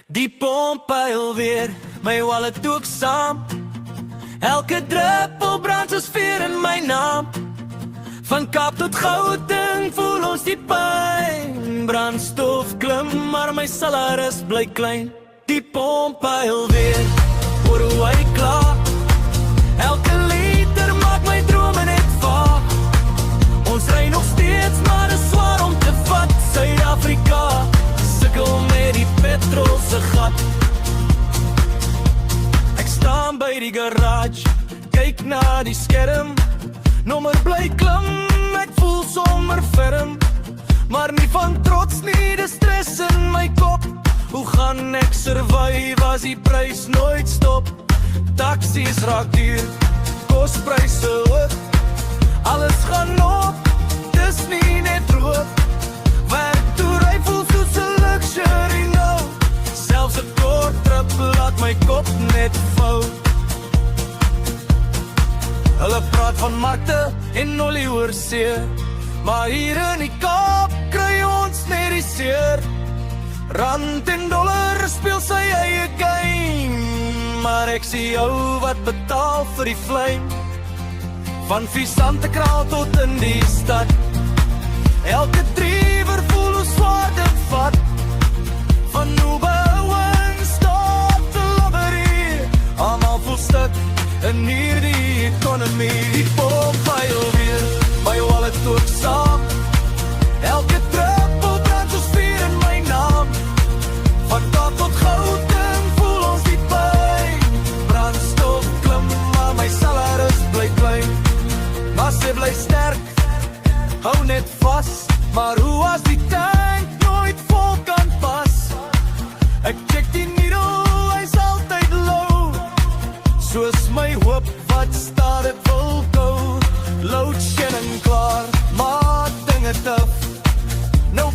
Die pomp huil weer, my wallet ook saam. Elke druppel brand soos vuur in my naam. Van Kaap tot Gauteng voel ons die pyn. Brandstof klim, maar my salaris bly klein. Die pomp huil weer, hoor hoe hy kla. Elke liter maak my drome net vaag. Ons ry nog steeds, maar is swaar om te vat. Suid-Afrika sukkel met die petrol se gat. Ek staan by die garage, kyk na die skerm. Nommer bly klim, ek voel sommer ferm. Maar nie van trots nie, dis stress in my kop. Hoe gaan ek survive as die prys nooit stop? Taksies raak duur, kospryse hoog. Alles gaan op, dis nie net droog. Werk toe ry voel soos 'n luxury nou. Selfs 'n kort trip laat my kop net vou. Hulle praat van markte en olie oor see, maar hier in die Kaap kry ons net die seer. Rand en dollar speel sy eie game, maar ek sien jou wat betaal vir die flame. Van Visante kraal tot in die stad, elke triever voel hoe swaar dit vat. Van Oberwins tot Lobberie, almal voel stuk in hierdie economie. Die pomp huil weer, my wallet ook saam. Elke druppel brand soos vuur in my naam. Van Kaap tot Gauteng voel ons die pyn. Brandstof klim, maar my salaris bly klein. Maar sy bly sterk, hou net vas. Maar hoe as die tank nooit vol kan pas? Ek check die needle, hy's altyd low. Soos my hoop wat stadig wil go. Load shedding klaar, maar dinge tough. No